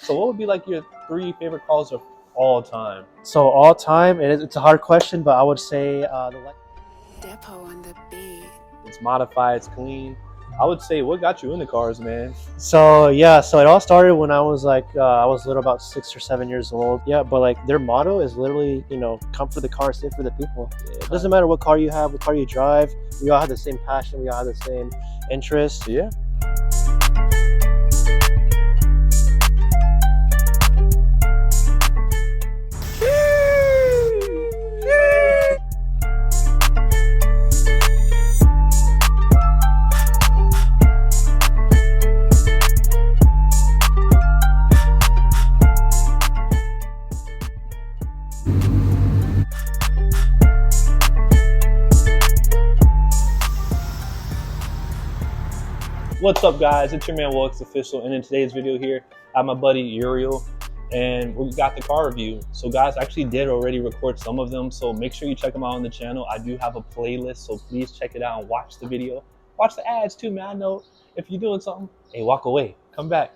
So what would be like your 3 favorite cars of all time? So all time, it's a hard question, but I would say the Depot on the beat. It's modified, it's clean. I would say, what got you into cars, man? So yeah, so it all started when I was like I was little, about 6 or 7 years old. Yeah, but like their motto is literally, come for the car, stay for the people. It doesn't matter what car you have, what car you drive. We all have the same passion. We all have the same interests. Yeah. What's up, guys? It's your man Lexus Official, and in today's video here, I have my buddy Uriell, and we got the car review. So guys, I actually did already record some of them, so make sure you check them out on the channel. I do have a playlist, so please check it out and watch the video. Watch the ads too, man. I know if you're doing something, hey, walk away, come back.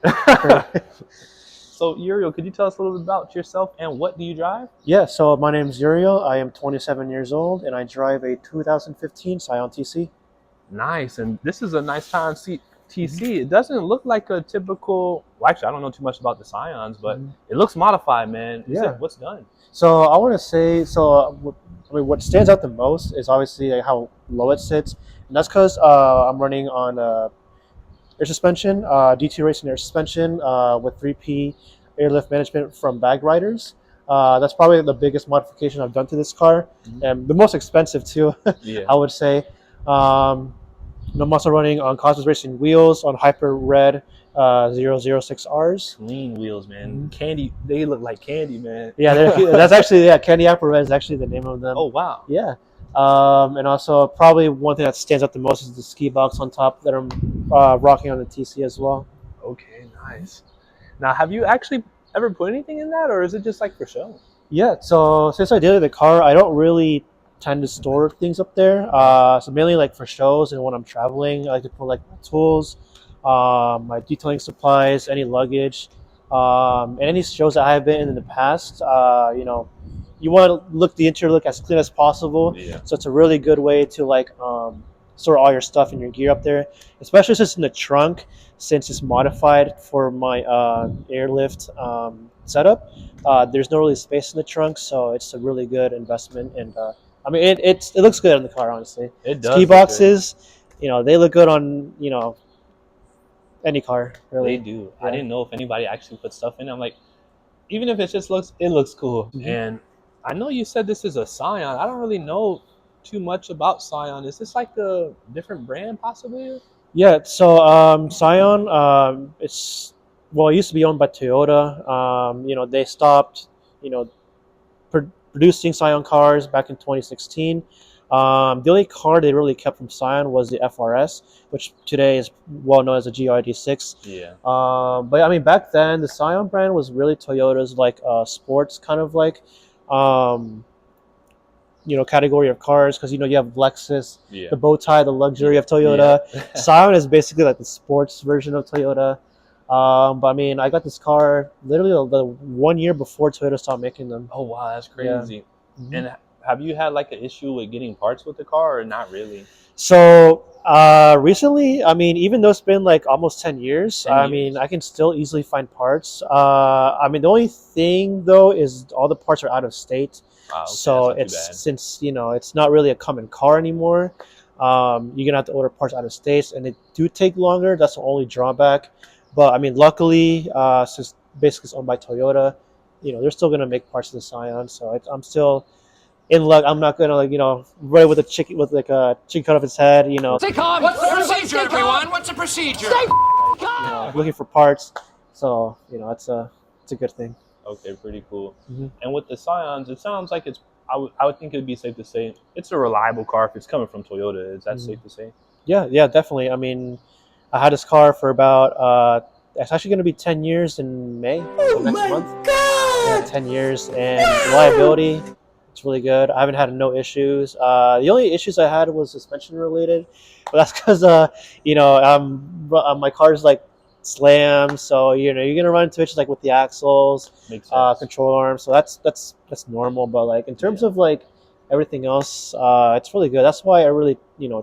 So Uriell, could you tell us a little bit about yourself and what do you drive? Yeah, so my name is Uriell. I am 27 years old, and I drive a 2015 Scion TC. Nice, and this is a nice Scion TC. It doesn't look like a typical, well, actually I don't know too much about the Scions, but it looks modified, man. Yeah. What's done? So I want to say, what stands out the most is obviously like how low it sits, and that's because I'm running on air suspension, DT Racing air suspension with 3P airlift management from Bag Riders. That's probably the biggest modification I've done to this car, and the most expensive too. Yeah. I would say. I'm also running on Cosmos Racing wheels on Hyper Red 006Rs. Clean wheels, man. Candy, they look like candy, man. Yeah, that's actually, Candy Apple Red is actually the name of them. Oh, wow. Yeah. And also probably one thing that stands out the most is the ski box on top that I'm rocking on the TC as well. Okay, nice. Now, have you actually ever put anything in that, or is it just like for show? Yeah, so since I did the car, I don't really tend to store things up there, so mainly like for shows and when I'm traveling, I like to put like my tools, my detailing supplies, any luggage, and any shows that I've been in the past. You want to look the interior look as clean as possible. Yeah. So it's a really good way to like store all your stuff and your gear up there, especially since in the trunk, since it's modified for my airlift setup. There's no really space in the trunk, so it's a really good investment. And I mean, it looks good on the car, honestly. It does. Ski boxes, they look good on, any car, really. They do. Yeah. I didn't know if anybody actually put stuff in. I'm like, even if it just looks cool. And I know you said this is a Scion. I don't really know too much about Scion. Is this like a different brand, possibly? Yeah, so Scion, it used to be owned by Toyota. They stopped, producing Scion cars back in 2016. The only car they really kept from Scion was the FRS, which today is well known as the GR86. Yeah. But I mean, back then the Scion brand was really Toyota's like sports kind of like, category of cars, because you have Lexus, the bow tie, the luxury of Toyota. Yeah. Scion is basically like the sports version of Toyota. But I mean, I got this car literally the 1 year before Toyota stopped making them. Oh wow, that's crazy. Yeah. And have you had like an issue with getting parts with the car, or not really? So recently, I mean, even though it's been like almost 10 years, I mean, I can still easily find parts. I mean, the only thing though is all the parts are out of state. Okay, so since it's not really a common car anymore, you're gonna have to order parts out of states, and they do take longer. That's the only drawback. But I mean, luckily, since basically it's owned by Toyota, they're still gonna make parts of the Scion. So I'm still in luck. I'm not gonna right with a chicken a chicken cut off its head. Stay calm. What's the procedure, everyone? What's the procedure? Stay calm. Looking for parts. So it's a good thing. Okay, pretty cool. And with the Scions, it sounds like I would think it'd be safe to say it's a reliable car if it's coming from Toyota. Is that safe to say? Yeah, definitely. I mean, I had this car for about it's actually going to be 10 years in May. So next month. God! Yeah, 10 years, and reliability, it's really good. I haven't had no issues. The only issues I had was suspension related, but that's because my car is like slam. So you're gonna run into issues like with the axles, Makes sense. control arms. So that's normal. But like in terms of like everything else, it's really good. That's why I really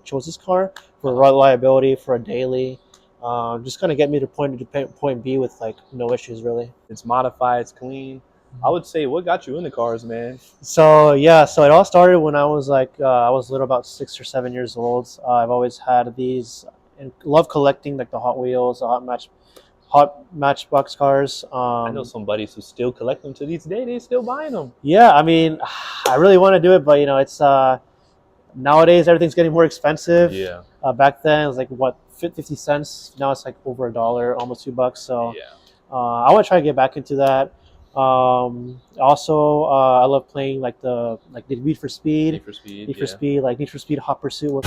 chose this car for reliability, for a daily. Just kind of get me to point B with like no issues really. It's modified, it's clean. I would say, what got you into cars, man? So yeah, so it all started when I was like I was little, about 6 or 7 years old. I've always had these and love collecting like the Hot Wheels, the hot Matchbox cars. I know some buddies who still collect them to this day. They still buying them. Yeah, I mean, I really want to do it, but it's nowadays everything's getting more expensive. Yeah. Back then it was like what 50 cents. Now it's like over $1, almost $2. So Yeah. I want to try to get back into that. Also, I love playing like the Need for Speed. Need for Speed. Need for Speed, like Need for Speed Hot Pursuit.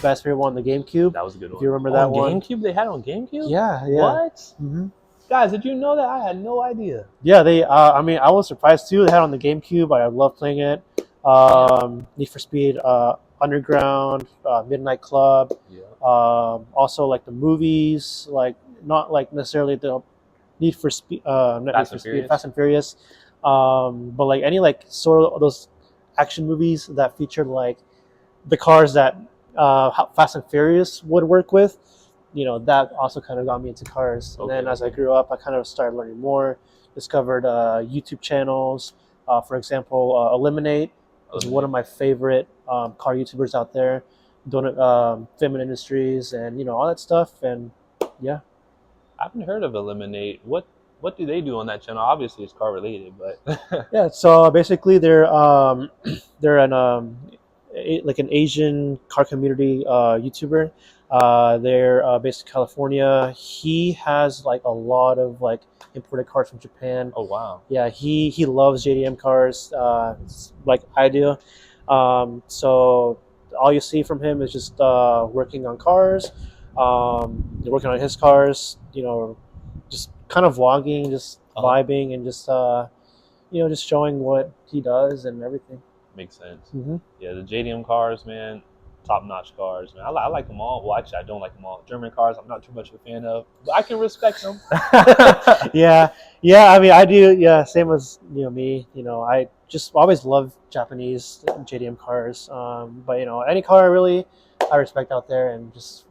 Best favorite one, the GameCube. That was a good one. Do you remember that one? GameCube? They had it on GameCube? Yeah, yeah. What? Mm-hmm. Guys, did you know that? I had no idea. Yeah, they. I mean, I was surprised too. They had it on the GameCube. I love playing it. Need for Speed, Underground, Midnight Club. Yeah. Also, like the movies, like not like necessarily the Need for Speed, not Need for Speed, Fast and Furious, but like any like sort of those action movies that featured like the cars that Fast and Furious would work with. That also kind of got me into cars. And then as I grew up, I kind of started learning more, discovered YouTube channels. For example, Eliminate was one of my favorite car YouTubers out there, doing Film and Industries and all that stuff. And yeah, I haven't heard of Eliminate. What do they do on that channel? Obviously, it's car related, but yeah. So basically, they're like an Asian car community YouTuber. They're based in California. He has like a lot of like imported cars from Japan. Oh wow. Yeah, he loves JDM cars, like I do. So all you see from him is just working on cars, working on his cars. Just kind of vlogging, just vibing, and just just showing what he does and everything. Makes sense. Mm-hmm. Yeah, the JDM cars, man, top-notch cars, man. I like them all. Well, actually, I don't like them all. German cars, I'm not too much of a fan of, but I can respect them. yeah. I mean, I do. Yeah, same as me. I just always love Japanese JDM cars. But any car really, I respect out there and just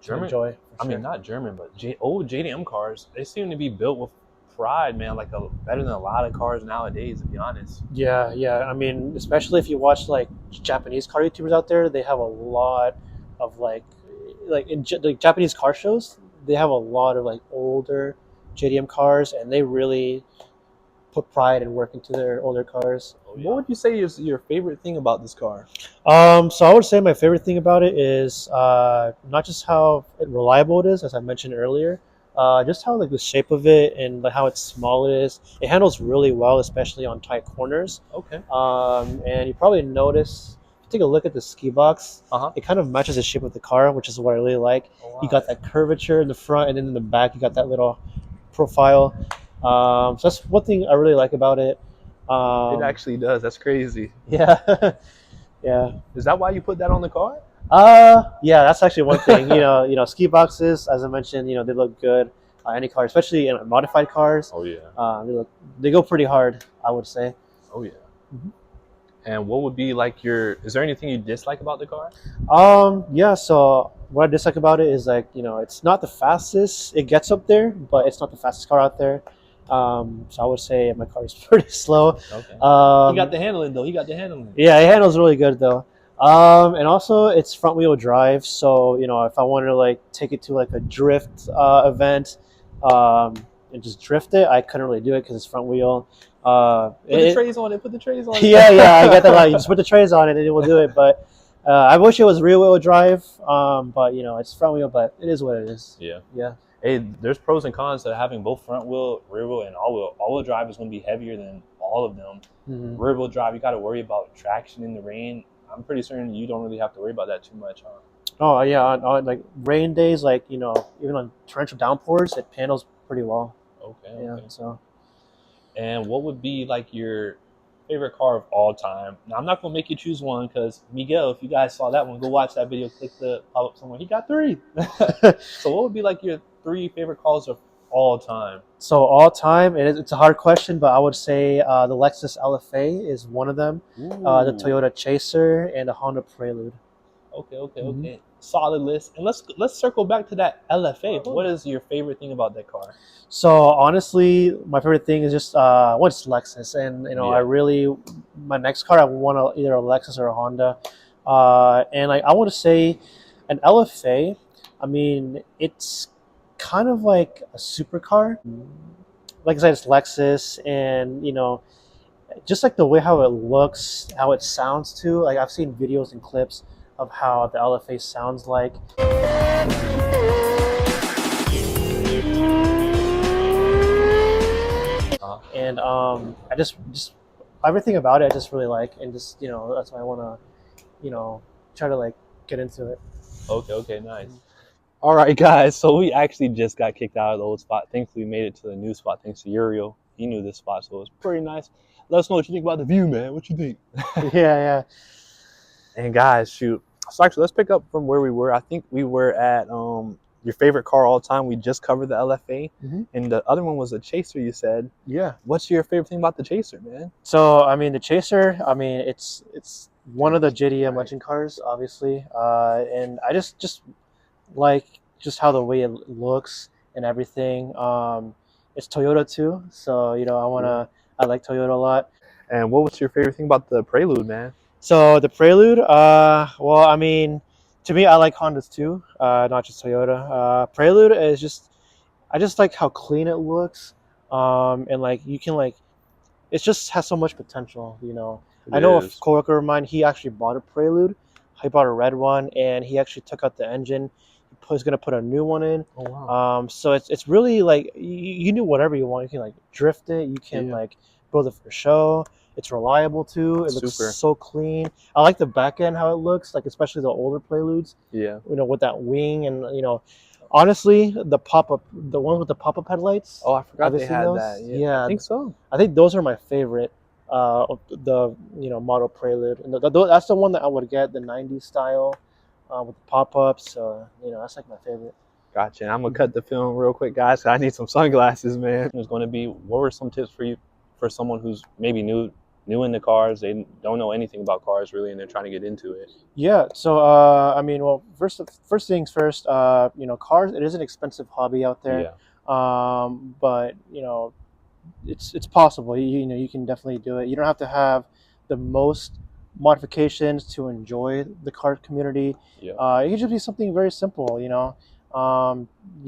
enjoy. I mean, not German, but old JDM cars. They seem to be built with pride, man. Like better than a lot of cars nowadays, to be honest. Yeah. I mean, especially if you watch like Japanese car YouTubers out there, they have a lot of like in Japanese car shows. They have a lot of like older JDM cars, and they really put pride and work into their older cars. Oh, yeah. What would you say is your favorite thing about this car? So I would say my favorite thing about it is not just how reliable it is, as I mentioned earlier. Just how like the shape of it and like how small it is. It handles really well, especially on tight corners. Okay. And you probably notice, if you take a look at the ski box, it kind of matches the shape of the car, which is what I really like. Oh, wow. You got that curvature in the front, and then in the back you got that little profile. So that's one thing I really like about it. It actually does. That's crazy. Yeah. Yeah. Is that why you put that on the car? Yeah, that's actually one thing. Ski boxes, as I mentioned, they look good. Any car, especially in modified cars. Oh yeah. They go pretty hard, I would say. Oh yeah. Mm-hmm. And what would be like is there anything you dislike about the car? Yeah, so what I dislike about it is like, it's not the fastest. It gets up there, but it's not the fastest car out there. So I would say my car is pretty slow. Okay. He got the handling though. Yeah, it handles really good though. And also it's front wheel drive. So, if I wanted to like take it to like a drift event and just drift it, I couldn't really do it because it's front wheel. Put the trays on it. Yeah, I get that. You just put the trays on it and it will do it. But I wish it was rear wheel drive. But it's front wheel, but it is what it is. Yeah. Yeah. Hey, there's pros and cons to having both front wheel, rear wheel, and all wheel. All wheel drive is going to be heavier than all of them. Mm-hmm. Rear wheel drive, you got to worry about traction in the rain. I'm pretty certain you don't really have to worry about that too much, huh? Oh yeah, on like rain days, like even on torrential downpours, it handles pretty well. Okay. Yeah. So. And what would be like your favorite car of all time. Now, I'm not going to make you choose one because, Miguel, if you guys saw that one, go watch that video, click the pop up somewhere. He got 3. So what would be like your 3 favorite cars of all time? So all time, it's a hard question, but I would say the Lexus LFA is one of them, the Ooh. Toyota Chaser, and the Honda Prelude. Okay, okay. Solid list. And let's circle back to that LFA. What is your favorite thing about that car? So honestly, my favorite thing is just what's Lexus, and I Yeah. really, my next car I want either a Lexus or a Honda, and like I want to say, an LFA. I mean, it's kind of like a supercar. Like I said, it's Lexus, and just like the way how it looks, how it sounds too. Like I've seen videos and clips of how the LFA sounds like. And I just everything about it I just really like, and just that's why I want to try to like get into it. Okay, nice. All right, guys. So we actually just got kicked out of the old spot. Thankfully, we made it to the new spot thanks to Uriell. He knew this spot, so it was pretty nice. Let us know what you think about the view, man. What you think? Yeah. And guys, shoot. So actually, let's pick up from where we were. I think we were at your favorite car all time. We just covered the LFA, and the other one was the Chaser. You said, Yeah. What's your favorite thing about the Chaser, man? So I mean, the Chaser. I mean, it's one of the JDM legend cars, obviously, and I just like just how the way it looks and everything. It's Toyota too, so I like Toyota a lot. And what was your favorite thing about the Prelude, man? So the Prelude, well, I mean, to me, I like Hondas too, not just Toyota. Prelude is I just like how clean it looks, and like you can like, it just has so much potential. I know a coworker of mine, he actually bought a Prelude. He bought a red one, and he actually took out the engine. He's gonna put a new one in. Oh wow. So it's really like you do whatever you want. You can like drift it. You can like build it for show. It's reliable too. It looks so clean. I like the back end how it looks, like especially the older Preludes. Yeah. With that wing, and honestly, the one with the pop-up headlights. Oh, I forgot they seen had those? that. Yeah, I think so. I think those are my favorite. Of the model Prelude, and that's the one that I would get, the '90s style, with the pop-ups. So that's like my favorite. Gotcha. I'm gonna cut the film real quick, guys. I need some sunglasses, man. There's going to be, what were some tips for you for someone who's maybe new into cars? They don't know anything about cars really, and they're trying to get into it. Yeah. So I mean, well, first things first. Cars. It is an expensive hobby out there. Yeah. But it's possible. You can definitely do it. You don't have to have the most modifications to enjoy the car community. Yeah. It can just be something very simple. You don't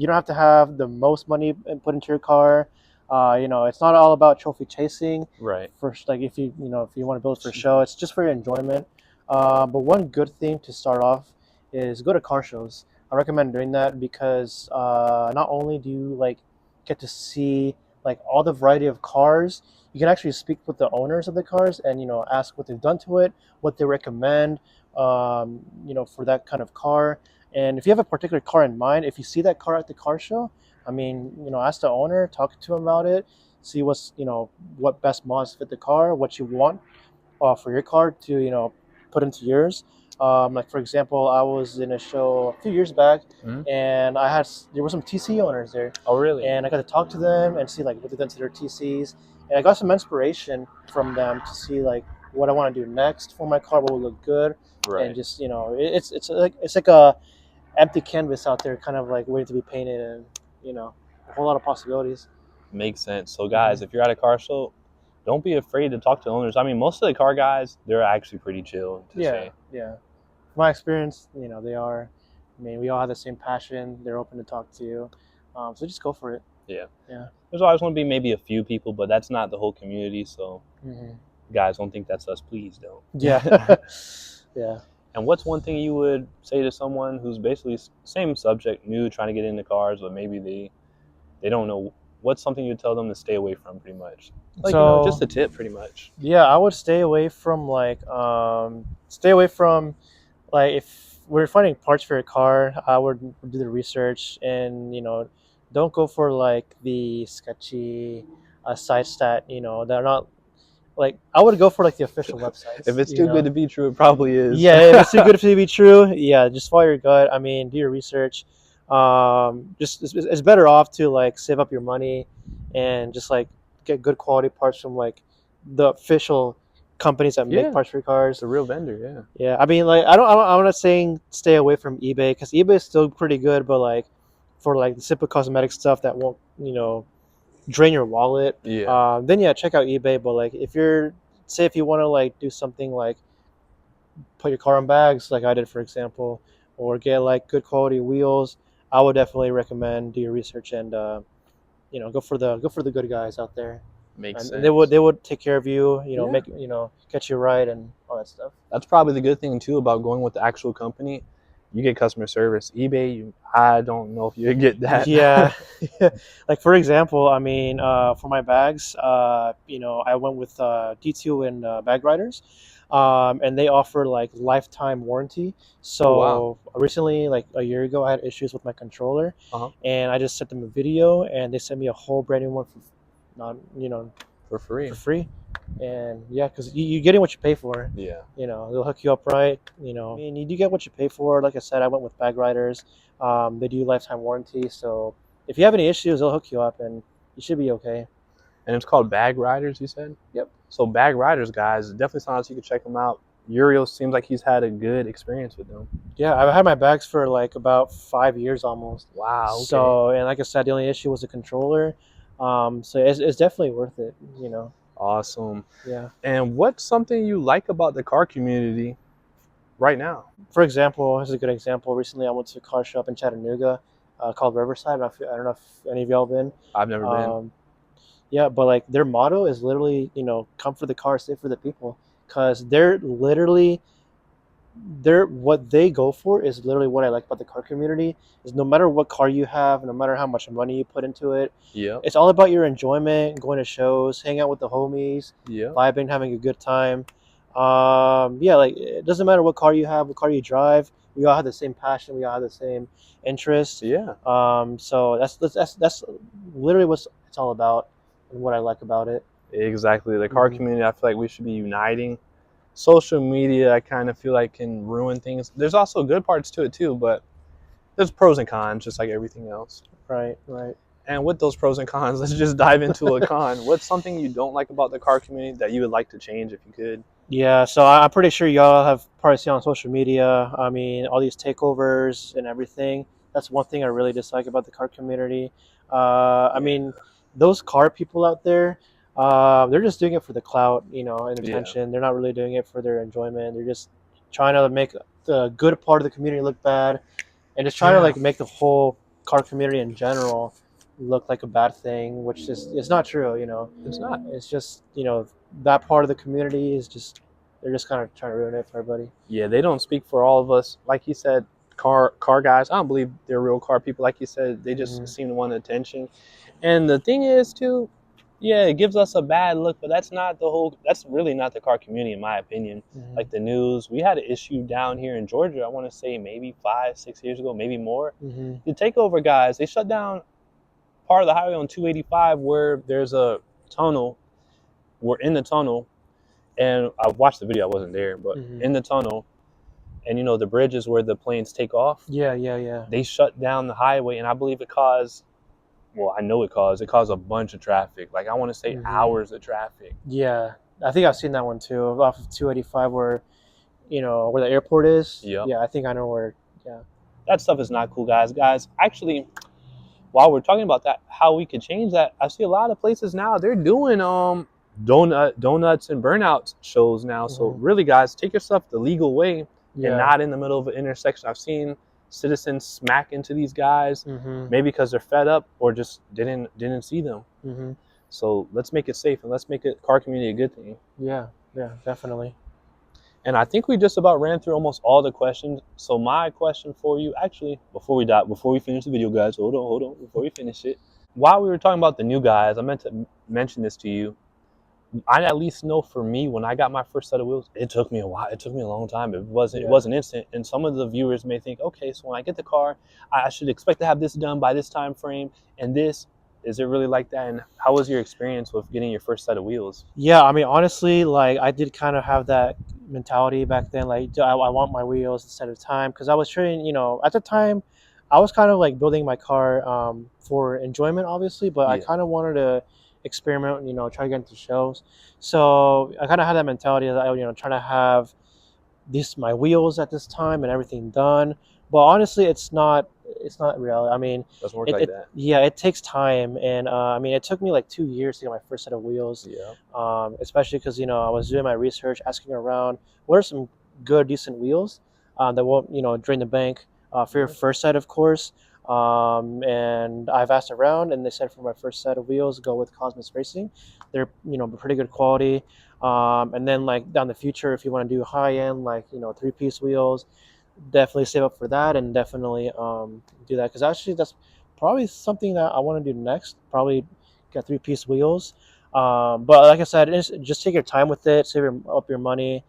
have to have the most money put into your car. It's not all about trophy chasing. Right. First, like if you want to build for show, it's just for your enjoyment. But one good thing to start off is go to car shows. I recommend doing that because not only do you like get to see like all the variety of cars, you can actually speak with the owners of the cars and ask what they've done to it, what they recommend, for that kind of car. And if you have a particular car in mind, if you see that car at the car show, I mean, ask the owner, talk to him about it, see what best mods fit the car, what you want for your car to put into yours. Like for example, I was in a show a few years back, and there were some TC owners there. Oh really? And I got to talk to them and see like what they've done to their TCs, and I got some inspiration from them to see like what I want to do next for my car, what would look good, and just it's like a empty canvas out there, kind of like waiting to be painted, and a whole lot of possibilities. Makes sense. So guys, if you're at a car show, don't be afraid to talk to owners. I mean, most of the car guys, they're actually pretty chill to say. Yeah. From my experience, they are. I mean, we all have the same passion. They're open to talk to you. So just go for it. Yeah. Yeah. There's always going to be maybe a few people, but that's not the whole community. So guys, don't think that's us. Please don't. Yeah. Yeah. And what's one thing you would say to someone who's basically same subject, new, trying to get into cars, but maybe they don't know? What's something you'd tell them to stay away from, pretty much? Like, just a tip, pretty much. Yeah, I would stay away from if we're finding parts for your car, I would do the research and don't go for like the sketchy sites that that are not like I would go for like the official websites. If it's too good to be true, it probably is. Yeah, if it's too good to be true, yeah, just follow your gut. I mean, do your research. Just it's better off to like save up your money and just like get good quality parts from like the official companies that make parts for your cars. It's a real vendor, yeah. Yeah, I mean, like I'm not saying stay away from eBay because eBay is still pretty good, but like for like the simple cosmetic stuff that won't drain your wallet, then yeah, check out eBay. But like if you want to like do something like put your car on bags like I did, for example, or get like good quality wheels, I would definitely recommend do your research and go for the good guys out there. Makes sense. And they would take care of you, make catch you right and all that stuff. That's probably the good thing too about going with the actual company. You get customer service. eBay, I don't know if you get that. Yeah. Like for example, I mean, for my bags, I went with D2 and Bag Riders, and they offer like lifetime warranty. So recently, like a year ago, I had issues with my controller, and I just sent them a video, and they sent me a whole brand new one for free. And yeah, because you're getting what you pay for. Yeah. They'll hook you up right. I mean, you do get what you pay for. Like I said, I went with Bag Riders. They do lifetime warranty. So if you have any issues, they'll hook you up and you should be okay. And it's called Bag Riders, you said? Yep. So Bag Riders, guys, definitely sounds like you can check them out. Uriell seems like he's had a good experience with them. Yeah, I've had my bags for like about 5 years almost. Wow. Okay. So, and like I said, the only issue was the controller. So it's definitely worth it, Awesome. Yeah. And what's something you like about the car community right now? For example, this is a good example. Recently, I went to a car shop in Chattanooga called Riverside. I don't know if any of y'all been. I've never been. Yeah, but like their motto is literally, come for the car, stay for the people. Because what they go for is literally what I like about the car community is no matter what car you have, no matter how much money you put into it, it's all about your enjoyment, going to shows, hang out with the homies, vibing, having a good time. Like it doesn't matter what car you have, what car you drive. We all have the same passion. We all have the same interests. Yeah. So that's literally what it's all about and what I like about it. Exactly. The car community, I feel like we should be uniting. Social media, I kind of feel like can ruin things. There's also good parts to it too, but there's pros and cons, just like everything else. Right. And with those pros and cons, let's just dive into a con. What's something you don't like about the car community that you would like to change if you could? Yeah, so I'm pretty sure y'all have probably seen on social media. I mean, all these takeovers and everything. That's one thing I really dislike about the car community. I mean, those car people out there, they're just doing it for the clout, and attention. They're not really doing it for their enjoyment. They're just trying to make the good part of the community look bad, and just trying to like make the whole car community in general look like a bad thing, which is it's not true. It's not. It's just that part of the community is just they're just kind of trying to ruin it for everybody. Yeah, they don't speak for all of us. Like you said, car guys. I don't believe they're real car people. Like you said, they just seem to want attention. And the thing is too. Yeah, it gives us a bad look, but that's really not the car community, in my opinion. Like the news, we had an issue down here in Georgia, I want to say maybe 5-6 years ago, maybe more. The takeover guys, they shut down part of the highway on 285 where there's a tunnel. We're in the tunnel, and I watched the video, I wasn't there, but in the tunnel, and the bridge is where the planes take off. Yeah. They shut down the highway, and I believe it caused a bunch of traffic. Like I want to say hours of traffic. Yeah, I think I've seen that one too, off of 285 where the airport is. Yeah, I think I know where. Yeah, that stuff is not cool, guys. Actually, while we're talking about that, how we could change that, I see a lot of places now they're doing donuts and burnouts shows now. So really, guys, take your stuff the legal way and not in the middle of an intersection. I've seen citizens smack into these guys, maybe because they're fed up or just didn't see them. So let's make it safe and let's make it car community a good thing. Yeah, definitely. And I think we just about ran through almost all the questions. So my question for you, actually, before we finish the video, guys, hold on, before we finish it. While we were talking about the new guys, I meant to mention this to you. I at least know for me, when I got my first set of wheels, it took me a while. It took me a long time. It wasn't instant. And some of the viewers may think, okay, so when I get the car, I should expect to have this done by this time frame. And this Is it really like that? And how was your experience with getting your first set of wheels? Yeah, I mean, honestly, like I did kind of have that mentality back then. Like, I want my wheels instead of time because I was trading. You know, at the time, I was kind of like building my car for enjoyment, obviously, but I Yeah. kind of wanted to experiment. You know, try to get into shows. So I kind of had that mentality that trying to have my wheels at this time and everything done. But honestly, it's not real. I mean, Doesn't work like that. yeah, it takes time, and I mean, it took me like 2 years to get my first set of wheels. Yeah. Especially because I was doing my research, asking around what are some good, decent wheels that won't drain the bank for your first set, of course. And I've asked around, and they said for my first set of wheels, go with Cosmos Racing. They're pretty good quality. And then like down the future, if you want to do high end, like 3-piece wheels, definitely save up for that and definitely do that because actually that's probably something that I want to do next. Probably get 3-piece wheels. But like I said, just take your time with it, up your money,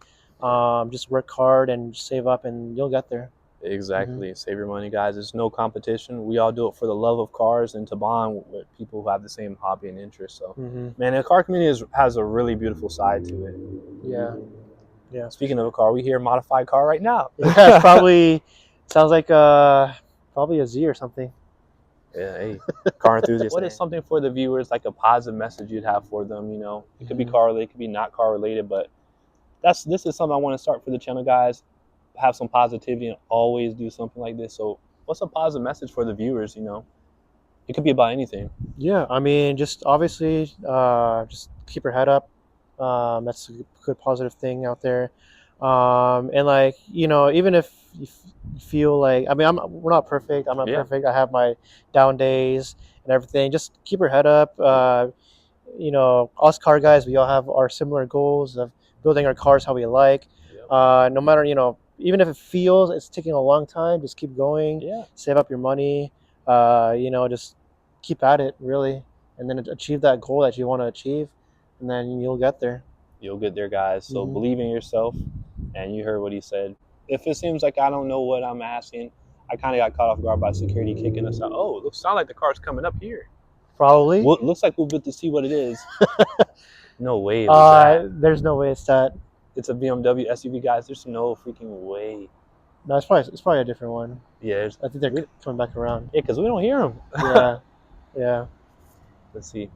just work hard and save up, and you'll get there. Exactly. Save your money, guys. There's no competition. We all do it for the love of cars and to bond with people who have the same hobby and interest. So, man, the car community has a really beautiful side to it. Yeah. Yeah. Speaking of a car, we hear a modified car right now. Yeah, it's probably sounds like probably a Z or something. Yeah, hey, car enthusiast. What is something for the viewers, like a positive message you'd have for them? It could be car related, it could be not car related, but this is something I want to start for the channel, guys. Have some positivity and always do something like this. So what's a positive message for the viewers? It could be about anything. Yeah, I mean, just obviously, just keep your head up. That's a good positive thing out there. And like even if you feel like, I mean, we're not perfect. I'm not perfect. I have my down days and everything. Just keep your head up. Us car guys, we all have our similar goals of building our cars how we like. No matter even if it feels it's taking a long time, just keep going. Yeah. Save up your money. Just keep at it, really, and then achieve that goal that you want to achieve, and then you'll get there. You'll get there, guys. So believe in yourself. And you heard what he said. If it seems like I don't know what I'm asking, I kind of got caught off guard by security kicking us out. Oh, it sounds like the car's coming up here. Probably. Well, it looks like we'll get to see what it is. No way. There's no way it's that. It's a BMW SUV, guys. There's no freaking way. No, it's probably a different one. Yeah. I think they're coming back around. Yeah, because we don't hear them. Yeah. Yeah. Let's see.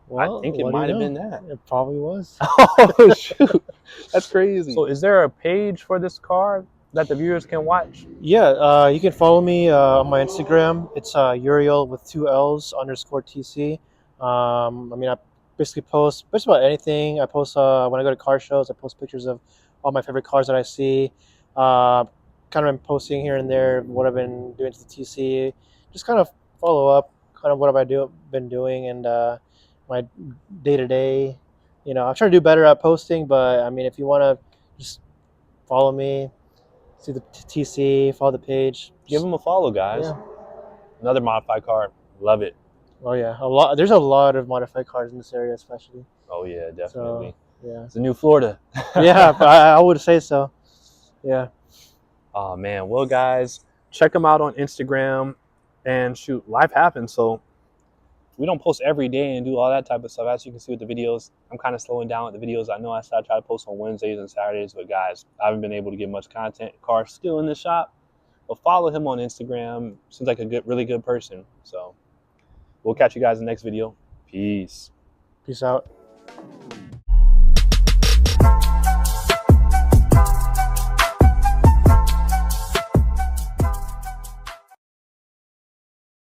Well, I think it might have been that. It probably was. Oh, shoot. That's crazy. So is there a page for this car that the viewers can watch? Yeah, you can follow me on my Instagram. It's Uriell with 2 L's _TC. I mean, I basically post just about anything. I post when I go to car shows, I post pictures of all my favorite cars that I see. Kind of been posting here and there what I've been doing to the TC. Just kind of follow up, kind of what have I been doing, and my day-to-day. I'm trying to do better at posting, but I mean, if you want to just follow me, see the TC, follow the page. Give them a follow, guys. Yeah. Another modified car. Love it. Oh yeah, a lot. There's a lot of modified cars in this area, especially. Oh yeah, definitely. So, yeah. It's a new Florida. Yeah, I would say so. Yeah. Oh man. Well, guys, check them out on Instagram, and shoot, life happens. So we don't post every day and do all that type of stuff. As you can see with the videos, I'm kind of slowing down with the videos. I know I try to post on Wednesdays and Saturdays, but guys, I haven't been able to get much content. Car's still in the shop, but follow him on Instagram. Seems like a really good person. So we'll catch you guys in the next video. Peace. Peace out.